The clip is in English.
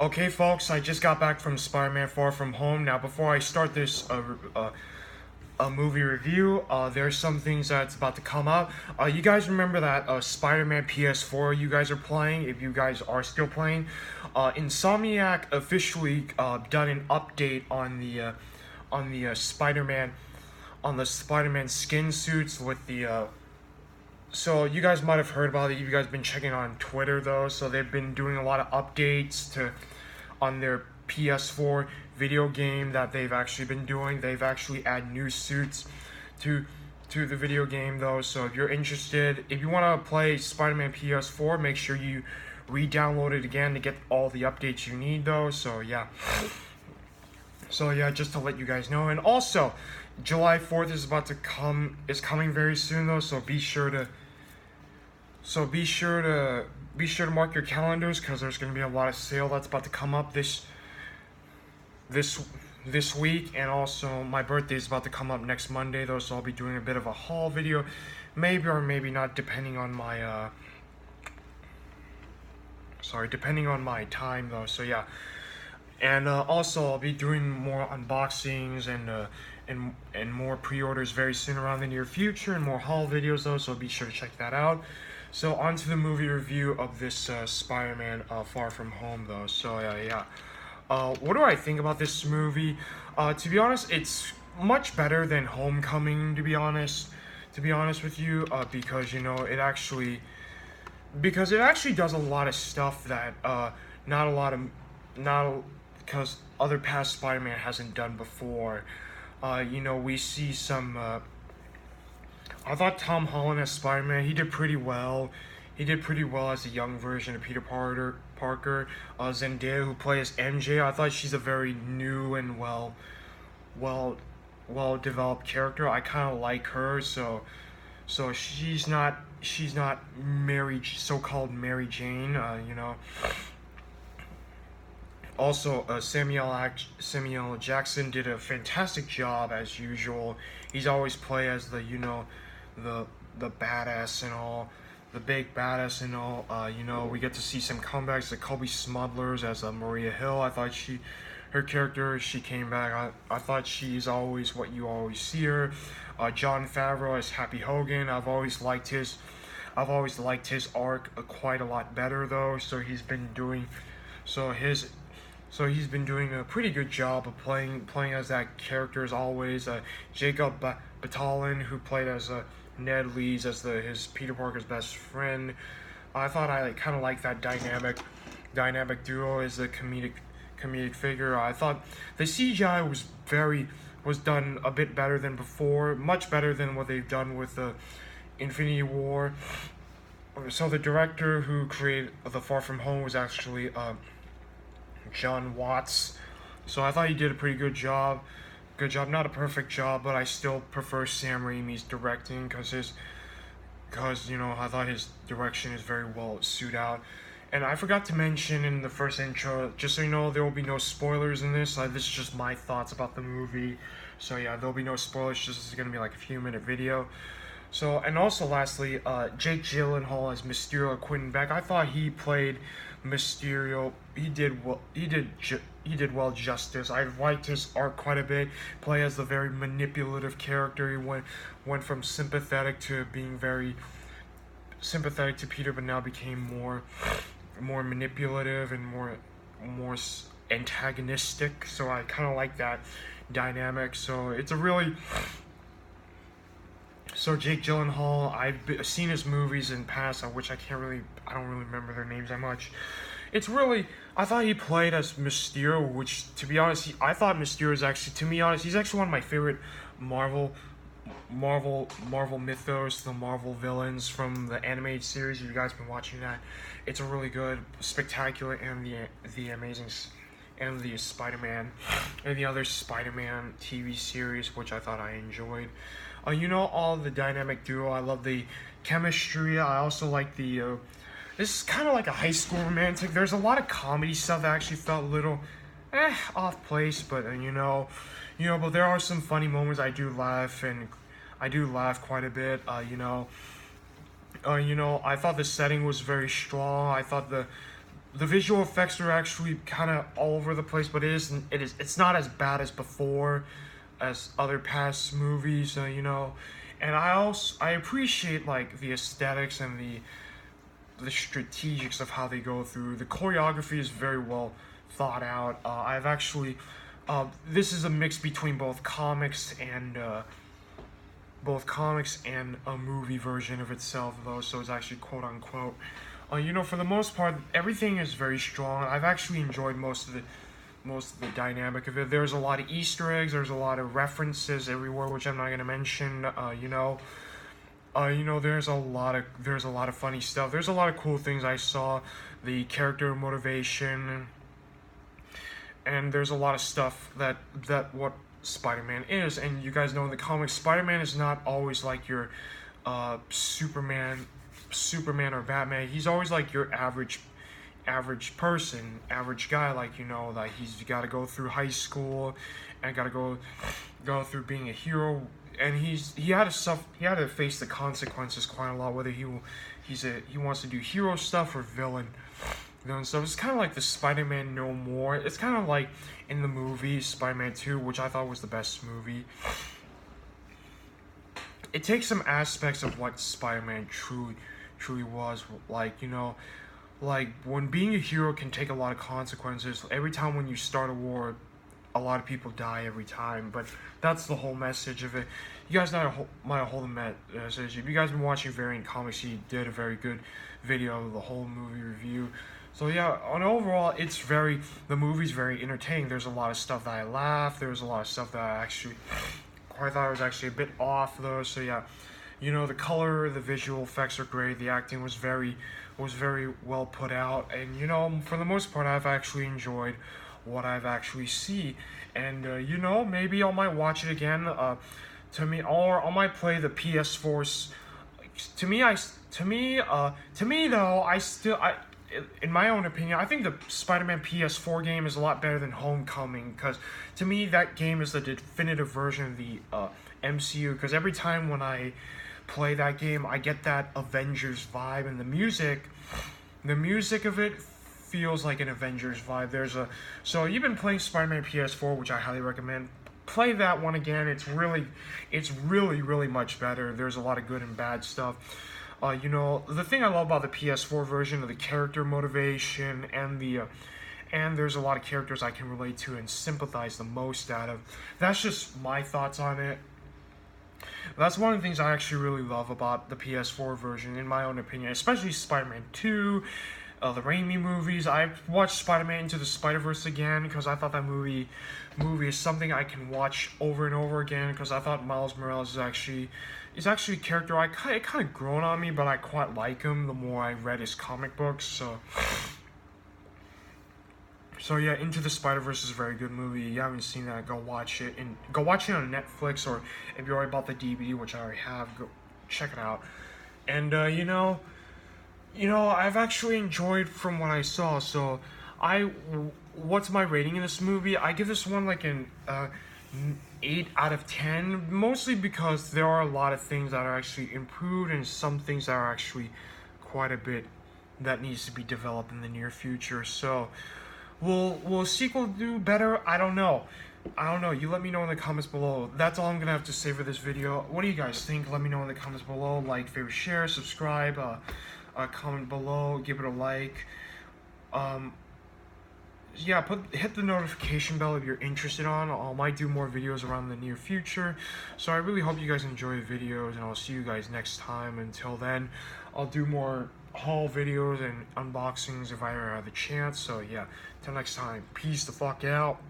Okay, folks, I just got back from Spider-Man Far From Home. Now, before I start this a movie review, there's some things that's about to come out. You guys remember that Spider-Man PS4 you guys are playing? If you guys are still playing, Insomniac officially done an update on the Spider-Man on the Spider-Man skin suits with the. So you guys might have heard about it. You guys been checking on Twitter though. So they've been doing a lot of updates to on their PS4 video game that they've actually been doing. They've actually add new suits to the video game though. So if you're interested, if you want to play Spider-Man PS4, make sure you re-download it again to get all the updates you need though. So yeah. So yeah, just to let you guys know. And also, July 4th is about to come is coming very soon though, so be sure to mark your calendars because there's going to be a lot of sale that's about to come up this week. And also my birthday is about to come up next Monday though, so I'll be doing a bit of a haul video, maybe or maybe not, depending on my depending on my time though. So yeah. And also, I'll be doing more unboxings and more pre-orders very soon around the near future, and more haul videos though. So be sure to check that out. So on to the movie review of this Spider-Man Far From Home though. So yeah. What do I think about this movie? To be honest, it's much better than Homecoming. To be honest with you, because you know it actually does a lot of stuff that because other past Spider-Man hasn't done before. You know, we see some. I thought Tom Holland as Spider-Man, he did pretty well. He did pretty well as a young version of Peter Parker. Zendaya, who plays MJ, I thought she's a very new and well developed character. I kind of like her, so she's not so-called Mary Jane. You know. Also, Samuel Jackson did a fantastic job as usual. He's always play as the badass and all, the big badass and all. You know, we get to see some comebacks like Kobe Smulders as Maria Hill. I thought her character, she came back. I thought she's always what you always see her. Jon Favreau as Happy Hogan. I've always liked his arc quite a lot better though. He's been doing a pretty good job of playing as that character as always. Jacob Batalon, who played as Ned Leeds as his Peter Parker's best friend. I thought I kind of like that dynamic duo as a comedic figure. I thought the CGI was done a bit better than before, much better than what they've done with Infinity War. So the director who created the Far From Home was actually John Watts. So I thought he did a pretty good job. Not a perfect job, but I still prefer Sam Raimi's directing because you know, I thought his direction is very well suited out. And I forgot to mention in the first intro, just so you know, there will be no spoilers in this. This is just my thoughts about the movie. So yeah, there'll be no spoilers. This is gonna be like a few-minute video. So, and also lastly, Jake Gyllenhaal as Mysterio Quentin Beck. I thought he played Mysterio. He did well justice. I liked his arc quite a bit. Play as the very manipulative character. He went from sympathetic to being very sympathetic to Peter, but now became more manipulative and more antagonistic. So I kind of like that dynamic. So it's a really. So Jake Gyllenhaal, I've seen his movies in past, which I don't really remember their names that much. I thought he played as Mysterio, which, to be honest, I thought Mysterio is actually, to be honest, he's actually one of my favorite Marvel mythos, the Marvel villains from the animated series. If you guys been watching that, it's a really good, spectacular, and the amazing, and the Spider-Man, and the other Spider-Man TV series, which I thought I enjoyed. You know, all the dynamic duo. I love the chemistry. I also like the. This is kind of like a high school romantic. There's a lot of comedy stuff that actually felt a little, off place. But but there are some funny moments. I do laugh quite a bit. I thought the setting was very strong. I thought the visual effects are actually kind of all over the place, but it's not as bad as before, as other past movies, and I appreciate like the aesthetics and the strategics of how they go through. The choreography is very well thought out. I've actually this is a mix between both comics and a movie version of itself, though, so it's actually quote unquote. For the most part, everything is very strong. I've actually enjoyed most of the dynamic of it. There's a lot of Easter eggs. There's a lot of references everywhere, which I'm not gonna mention. There's a lot of funny stuff. There's a lot of cool things I saw. The character motivation, and there's a lot of stuff that what Spider-Man is. And you guys know in the comics, Spider-Man is not always like your Superman or Batman. He's always like your average person, average guy. Like that he's got to go through high school and got to go through being a hero. And he had to face the consequences quite a lot, whether he wants to do hero stuff or villain stuff. It's kind of like the Spider-Man No More. It's kind of like in the movie Spider-Man 2, which I thought was the best movie. It takes some aspects of what Spider-Man truly was, like like when being a hero can take a lot of consequences. Every time when you start a war, a lot of people die every time, but that's the whole message of it. You guys might have hold the message. If you guys been watching Variant Comics, he did a very good video of the whole movie review. So yeah, on overall, the movie's very entertaining. There's a lot of stuff that I laughed. There's a lot of stuff that I thought was actually a bit off though. So yeah, the color, the visual effects are great. The acting was very well put out, and for the most part, I've actually enjoyed what I've actually see, and maybe I might watch it again. Or I might play the PS4. In my own opinion, I think the Spider-Man PS4 game is a lot better than Homecoming, because to me that game is the definitive version of the MCU. Because every time when I play that game, I get that Avengers vibe, and the music of it feels like an Avengers vibe. So you've been playing Spider-Man PS4, which I highly recommend. Play that one again. It's really much better. There's a lot of good and bad stuff. The thing I love about the PS4 version of the character motivation and there's a lot of characters I can relate to and sympathize the most out of. That's just my thoughts on it. That's one of the things I actually really love about the PS4 version, in my own opinion, especially Spider-Man 2, the Raimi movies. I watched Spider-Man Into the Spider-Verse again because I thought that movie is something I can watch over and over again, because I thought Miles Morales is actually a character it kind of grown on me, but I quite like him the more I read his comic books. So yeah, Into the Spider-Verse is a very good movie. If you haven't seen that, go watch it. And go watch it on Netflix, or if you already bought the DVD, which I already have, go check it out. And I've actually enjoyed from what I saw. So what's my rating in this movie? I give this one like an 8 out of 10, mostly because there are a lot of things that are actually improved, and some things that are actually quite a bit that needs to be developed in the near future. So will a sequel do better? I don't know. You let me know in the comments below. That's all I'm gonna have to say for this video. What do you guys think? Let me know in the comments below. Like, favorite, share, subscribe, comment below, give it a like. Yeah, hit the notification bell if you're interested on. I might do more videos around the near future. So I really hope you guys enjoy the videos, and I'll see you guys next time. Until then, I'll do more haul videos and unboxings if I ever have the chance. So yeah, till next time, peace the fuck out.